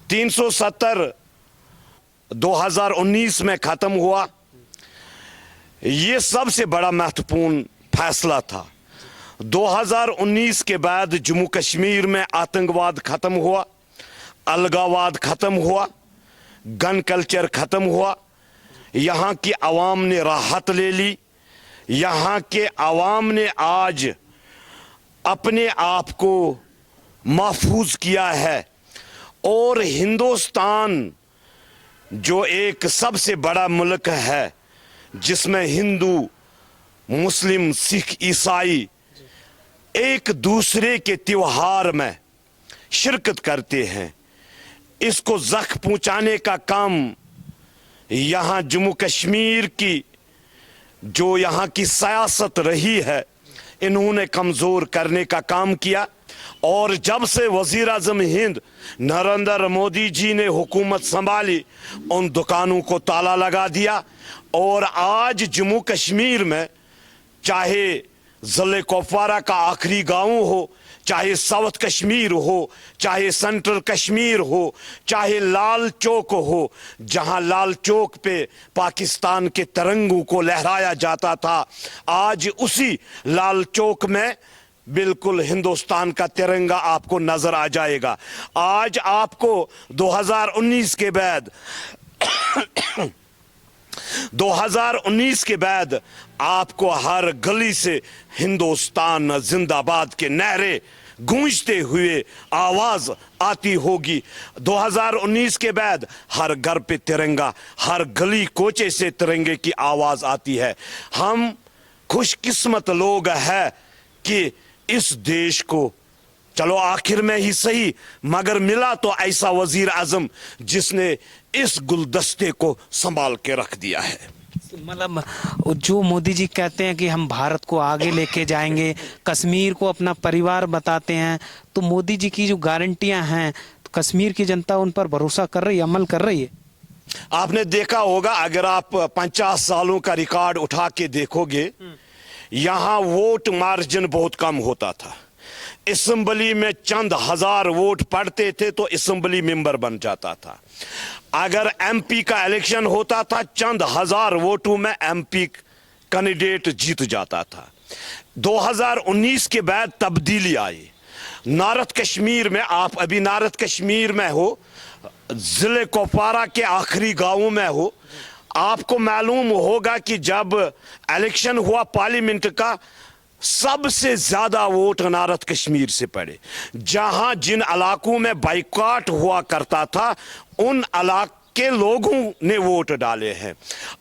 370 2019 में ख़त्म हुआ। ये सबसे बड़ा महत्वपूर्ण फैसला था। 2019 के बाद जम्मू कश्मीर में आतंकवाद ख़त्म हुआ, अलगावाद ख़त्म हुआ, गन कल्चर ख़त्म हुआ। यहाँ की आवाम ने राहत ले ली। यहाँ के आवाम ने आज अपने आप को महफूज किया है। और हिंदुस्तान जो एक सबसे बड़ा मुल्क है जिसमें हिंदू, मुस्लिम, सिख, ईसाई एक दूसरे के त्योहार में शिरकत करते हैं, इसको जख्म पहुंचाने का काम यहाँ जम्मू कश्मीर की जो यहाँ की सियासत रही है इन्होंने कमज़ोर करने का काम किया। और जब से वज़ीर आज़म हिंद नरेंद्र मोदी जी ने हुकूमत संभाली, उन दुकानों को ताला लगा दिया। और आज जम्मू कश्मीर में चाहे ज़िले कुपवारा का आखिरी गांव हो, चाहे साउथ कश्मीर हो, चाहे सेंट्रल कश्मीर हो, चाहे लाल चौक हो, जहां लाल चौक पे पाकिस्तान के तिरंगों को लहराया जाता था, आज उसी लाल चौक में बिल्कुल हिंदुस्तान का तिरंगा आपको नजर आ जाएगा। आज आपको 2019 के बाद 2019 के बाद आपको हर गली से हिंदुस्तान जिंदाबाद के नारे गूंजते हुए आवाज आती होगी। 2019 के बाद हर घर पे तिरंगा, हर गली कोचे से तिरंगे की आवाज आती है। हम खुशकिस्मत लोग हैं कि इस देश को चलो आखिर में ही सही मगर मिला तो ऐसा वजीर आजम जिसने इस गुलदस्ते को संभाल के रख दिया है। मतलब जो मोदी जी कहते हैं कि हम भारत को आगे लेके जाएंगे, कश्मीर को अपना परिवार बताते हैं, तो मोदी जी की जो गारंटियां हैं तो कश्मीर की जनता उन पर भरोसा कर रही है, अमल कर रही है। आपने देखा होगा, अगर आप 50 सालों का रिकॉर्ड उठा के देखोगे, यहाँ वोट मार्जिन बहुत कम होता था। असेंबली में चंद हजार वोट पड़ते थे तो असेंबली मेंबर बन जाता था। अगर एमपी का इलेक्शन होता था, चंद हजार वोटों में एमपी कैंडिडेट जीत जाता था। 2019 के बाद तब्दीली आई। नॉर्थ कश्मीर में, आप अभी नॉर्थ कश्मीर में हो, जिले कुपवारा के आखिरी गांवों में हो, आपको मालूम होगा कि जब इलेक्शन हुआ पार्लियामेंट का, सबसे ज्यादा वोट नॉर्थ कश्मीर से पड़े। जहां जिन इलाकों में बाइकॉट हुआ करता था उन इलाके लोगों ने वोट डाले हैं।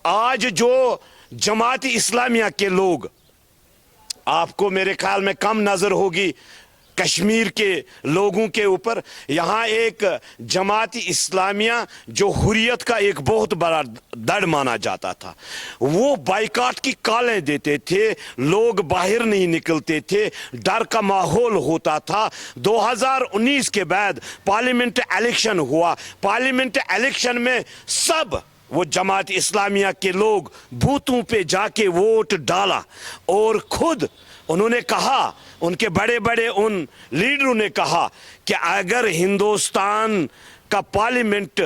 आज जो जमात इस्लामिया के लोग, आपको मेरे ख्याल में कम नजर होगी कश्मीर के लोगों के ऊपर, यहाँ एक जमात इस्लामिया जो हुर्रियत का एक बहुत बड़ा दड़ माना जाता था, वो बाइकाट की कालें देते थे, लोग बाहर नहीं निकलते थे, डर का माहौल होता था। 2019 के बाद पार्लियामेंट इलेक्शन हुआ। पार्लियामेंट इलेक्शन में सब वो जमात इस्लामिया के लोग बूथों पे जाके वोट डाला और खुद उन्होंने कहा, उनके बड़े बड़े उन लीडरों ने कहा कि अगर हिंदुस्तान का पार्लियामेंट,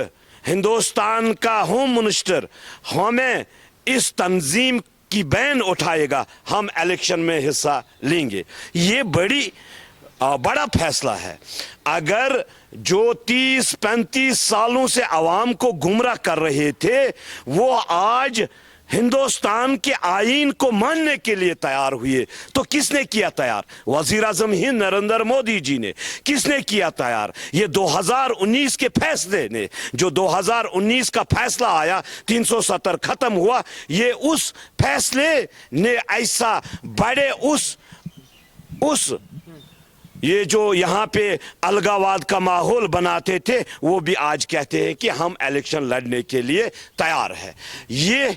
हिंदुस्तान का होम मिनिस्टर हमें इस तंजीम की बैन उठाएगा, हम इलेक्शन में हिस्सा लेंगे। ये बड़ा फैसला है। अगर जो 30-35 सालों से आवाम को गुमराह कर रहे थे, वो आज हिंदुस्तान के आईन को मानने के लिए तैयार हुए। तो किसने किया तैयार? वजीर आजम हिंद नरेंद्र मोदी जी ने। किसने किया तैयार? ये 2019 के फैसले ने। जो 2019 का फैसला आया, 370 खत्म हुआ, ये उस फैसले ने ऐसा बड़े उस ये जो यहाँ पे अलगावाद का माहौल बनाते थे, वो भी आज कहते हैं कि हम इलेक्शन लड़ने के लिए तैयार है। ये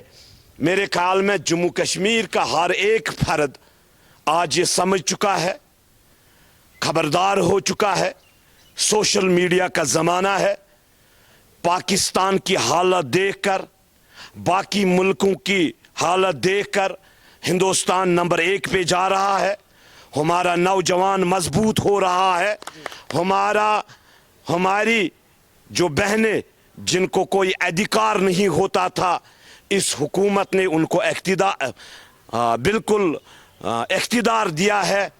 मेरे ख्याल में जम्मू कश्मीर का हर एक फर्द आज ये समझ चुका है, खबरदार हो चुका है। सोशल मीडिया का ज़माना है। पाकिस्तान की हालत देखकर, बाकी मुल्कों की हालत देखकर हिंदुस्तान नंबर 1 पे जा रहा है। हमारा नौजवान मजबूत हो रहा है। हमारी जो बहनें जिनको कोई अधिकार नहीं होता था, इस हुकूमत ने उनको बिल्कुल इख्तिदार दिया है।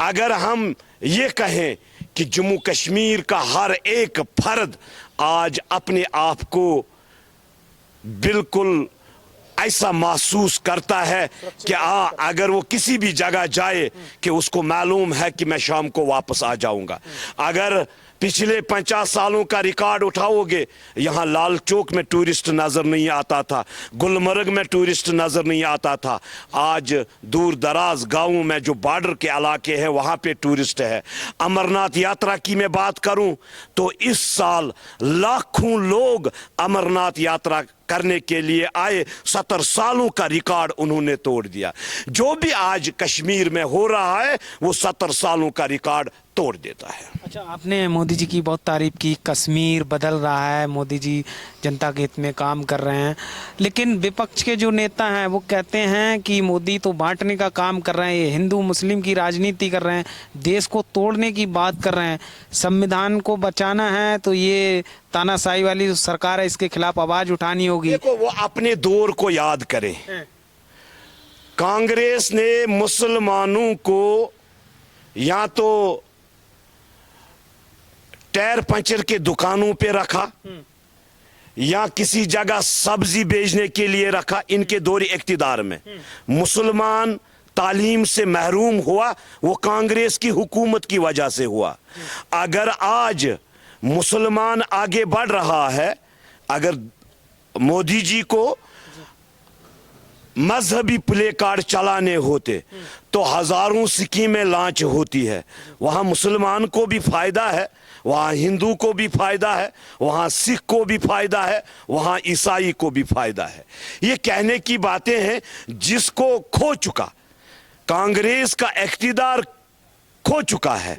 अगर हम ये कहें कि जम्मू कश्मीर का हर एक फर्द आज अपने आप को बिल्कुल ऐसा महसूस करता है कि अगर वो किसी भी जगह जाए कि उसको मालूम है कि मैं शाम को वापस आ जाऊंगा। अगर पिछले 50 सालों का रिकॉर्ड उठाओगे, यहाँ लाल चौक में टूरिस्ट नजर नहीं आता था, गुलमर्ग में टूरिस्ट नजर नहीं आता था। आज दूर दराज गांवों में जो बॉर्डर के इलाके हैं वहां पे टूरिस्ट है। अमरनाथ यात्रा की मैं बात करूं तो इस साल लाखों लोग अमरनाथ यात्रा करने के लिए आए। 70 सालों का रिकॉर्ड उन्होंने तोड़ दिया। जो भी आज कश्मीर में हो रहा है वो 70 सालों का रिकॉर्ड तोड़ देता है। अच्छा, आपने मोदी जी की बहुत तारीफ की, कश्मीर बदल रहा है, मोदी जी जनता के हित में काम कर रहे हैं, लेकिन विपक्ष के जो नेता हैं वो कहते हैं कि मोदी तो बांटने का काम कर रहे हैं, ये हिंदू मुस्लिम की राजनीति कर रहे हैं, देश को तोड़ने की बात कर रहे हैं। संविधान को बचाना है तो ये तानाशाही वाली जो सरकार है इसके खिलाफ आवाज उठानी होगी। देखो, वो अपने दौर को याद करें। कांग्रेस ने मुसलमानों को या तो टायर पंचर के दुकानों पे रखा या किसी जगह सब्जी बेचने के लिए रखा। इनके दौर इख्तिदार में मुसलमान तालीम से महरूम हुआ, वो कांग्रेस की हुकूमत की वजह से हुआ। अगर आज मुसलमान आगे बढ़ रहा है, अगर मोदी जी को मजहबी प्ले कार्ड चलाने होते तो हजारों स्कीमें लॉन्च होती है। वहां मुसलमान को भी फायदा है, वहां हिंदू को भी फायदा है, वहां सिख को भी फायदा है, वहां ईसाई को भी फायदा है। ये कहने की बातें हैं जिसको खो चुका, कांग्रेस का इख्तिदार खो चुका है,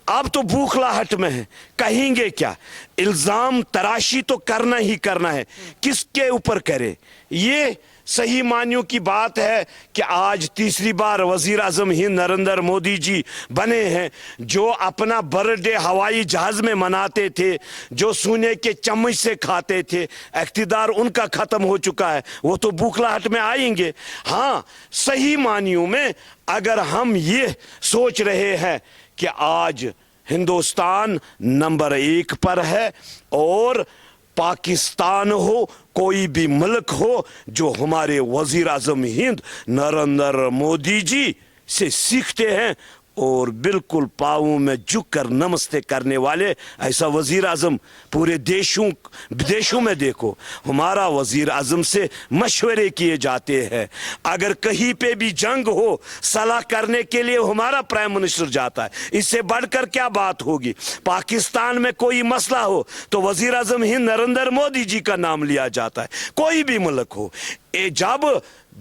अब तो बूखलाहट में है। कहेंगे क्या? इल्जाम तराशी तो करना ही करना है, किसके ऊपर करे? ये सही मानियों की बात है कि आज तीसरी बार वजीर आजम हिंद नरेंद्र मोदी जी बने हैं। जो अपना बर्थडे हवाई जहाज में मनाते थे, जो सोने के चम्मच से खाते थे, इख्तिदार उनका खत्म हो चुका है, वो तो बूखलाहट में आएंगे। हाँ, सही मानियों में अगर हम ये सोच रहे हैं कि आज हिंदुस्तान नंबर 1 पर है और पाकिस्तान हो, कोई भी मुल्क हो, जो हमारे वजीर आजम हिंद नरेंद्र मोदी जी से सीखते हैं और बिल्कुल पाँवों में झुककर नमस्ते करने वाले, ऐसा वजीर आजम पूरे विदेशों में देखो। हमारा वजीर आजम से मशवरे किए जाते हैं। अगर कहीं पे भी जंग हो, सलाह करने के लिए हमारा प्राइम मिनिस्टर जाता है। इससे बढ़कर क्या बात होगी? पाकिस्तान में कोई मसला हो तो वजीर आजम हिंद नरेंद्र मोदी जी का नाम लिया जाता है। कोई भी मुल्क हो,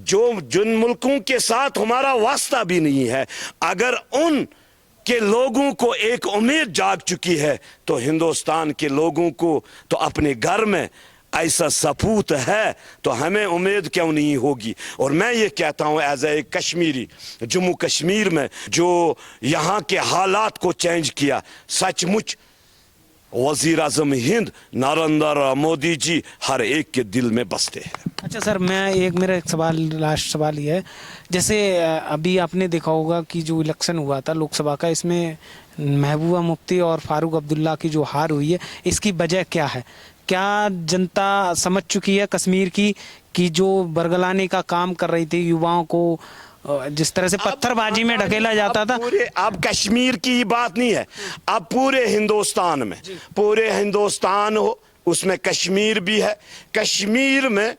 जब जिन मुल्कों के साथ हमारा वास्ता भी नहीं है, अगर उन के लोगों को एक उम्मीद जाग चुकी है तो हिंदुस्तान के लोगों को तो अपने घर में ऐसा सपूत है, तो हमें उम्मीद क्यों नहीं होगी? और मैं ये कहता हूं एज ए कश्मीरी, जम्मू कश्मीर में जो यहाँ के हालात को चेंज किया, सचमुच वजीर आजम हिंद नरेंद्र मोदी जी हर एक के दिल में बसते हैं। अच्छा सर, मेरा एक सवाल, लास्ट सवाल ये है, जैसे अभी आपने देखा होगा कि जो इलेक्शन हुआ था लोकसभा का, इसमें महबूबा मुफ्ती और फारूक अब्दुल्ला की जो हार हुई है, इसकी वजह क्या है? क्या जनता समझ चुकी है कश्मीर की कि जो बरगलाने का काम कर रही थी, युवाओं को जिस तरह से पत्थरबाजी में ढकेला जाता था? अब कश्मीर की बात नहीं है, अब पूरे हिंदुस्तान में, पूरे हिंदुस्तान हो उसमें कश्मीर भी है। कश्मीर में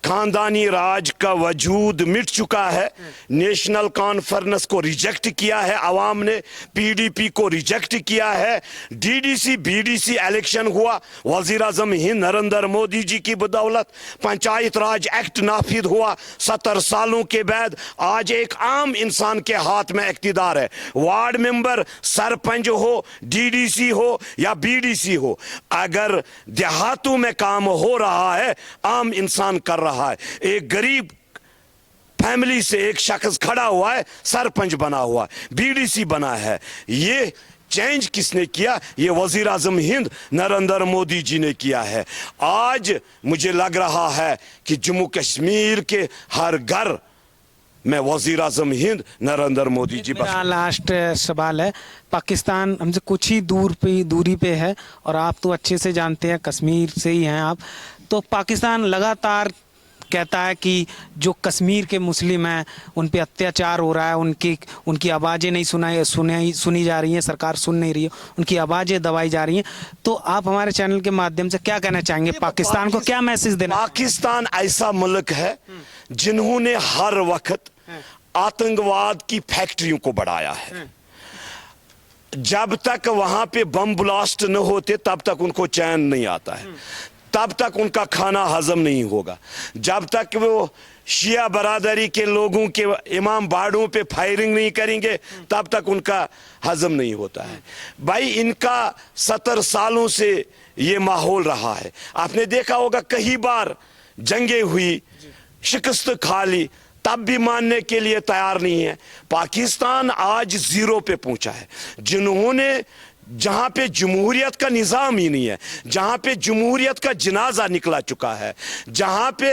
खानदानी राज का वजूद मिट चुका है। नेशनल कॉन्फ्रेंस को रिजेक्ट किया है आवाम ने, पीडीपी को रिजेक्ट किया है। डीडीसी बीडीसी इलेक्शन हुआ वजीर आजम हिंद नरेंद्र मोदी जी की बदौलत। पंचायत राज एक्ट नाफिज हुआ 70 सालों के बाद। आज एक आम इंसान के हाथ में इख्तिदार है। वार्ड मेंबर, सरपंच हो, डीडीसी हो या बीडीसी हो, अगर देहातों में काम हो रहा है, आम इंसान कर रहा है। एक गरीब फैमिली से एक शख्स खड़ा हुआ है, सरपंच बना हुआ है, बीडीसी बना है। ये चेंज किसने किया? ये वजीर आजम हिंद नरेंद्र मोदी जी ने किया है। आज मुझे लग रहा है कि जम्मू कश्मीर के हर घर में वजीर आजम हिंद नरेंद्र मोदी जी मेरा लास्ट सवाल है, पाकिस्तान हमसे कुछ ही दूरी पे है और आप तो अच्छे से जानते हैं, कश्मीर से ही हैं आप, तो पाकिस्तान लगातार कहता है कि जो कश्मीर के मुस्लिम हैं उन पे अत्याचार हो रहा है, उनकी आवाज़ें नहीं सुनी जा रही हैं, सरकार सुन नहीं रही है, उनकी आवाज़ें दबाई जा रही हैं। तो आप हमारे चैनल के माध्यम से क्या कहना चाहेंगे, पाकिस्तान को क्या मैसेज देना? पाकिस्तान ऐसा मुल्क है जिन्होंने हर वक्त आतंकवाद की फैक्ट्रियों को बढ़ाया है। जब तक वहां पे बम ब्लास्ट न होते तब तक उनको चैन नहीं आता है, तब तक उनका खाना हजम नहीं होगा, जब तक वो शिया बरादरी के लोगों के इमाम बाड़ों पे फायरिंग नहीं करेंगे तब तक उनका हजम नहीं होता है। भाई इनका 70 सालों से ये माहौल रहा है। आपने देखा होगा कई बार जंगें हुई, शिकस्त खा ली, तब भी मानने के लिए तैयार नहीं है। पाकिस्तान आज जीरो पे पहुंचा है। जिन्होंने जहां पे जमहूरियत का निज़ाम ही नहीं है, जहां पे जमहूरियत का जनाजा निकला चुका है, जहां पे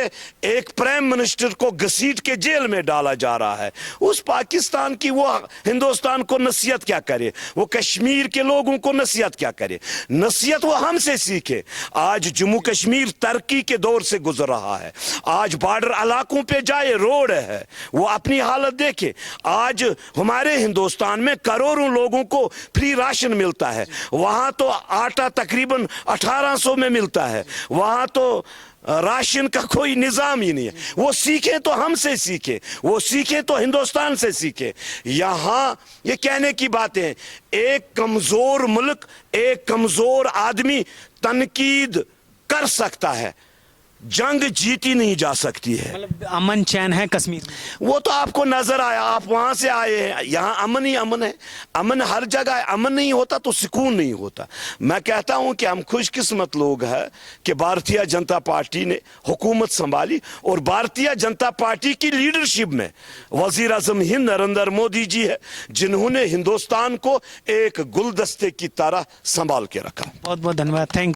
एक प्राइम मिनिस्टर को घसीट के जेल में डाला जा रहा है, उस पाकिस्तान की वो हिंदुस्तान को नसीहत क्या करे, वो कश्मीर के लोगों को नसीहत क्या करे? नसीहत वो हमसे सीखे। आज जम्मू कश्मीर तरक्की के दौर से गुजर रहा है। आज बॉर्डर इलाकों पे जाए, रोड है, वो अपनी हालत देखे। आज हमारे हिंदुस्तान में करोड़ों लोगों को फ्री राशन मिलता है, वहां तो आटा तकरीबन 1800 में मिलता है, वहां तो राशन का कोई निजाम ही नहीं है। वो सीखे तो हमसे सीखे, वो सीखे तो हिंदुस्तान से सीखे। यहां ये कहने की बात है, एक कमजोर मुल्क, एक कमजोर आदमी तनकीद कर सकता है, जंग जीती नहीं जा सकती है। मतलब अमन चैन है कश्मीर में? वो तो आपको नजर आया, आप वहां से आए हैं, यहाँ अमन ही अमन है। अमन हर जगह है, अमन नहीं होता तो सुकून नहीं होता। मैं कहता हूं कि हम खुशकिस्मत लोग हैं कि भारतीय जनता पार्टी ने हुकूमत संभाली और भारतीय जनता पार्टी की लीडरशिप में वजीर आजम हिंद नरेंद्र मोदी जी है, जिन्होंने हिंदुस्तान को एक गुलदस्ते की तरह संभाल के रखा। बहुत बहुत धन्यवाद, थैंक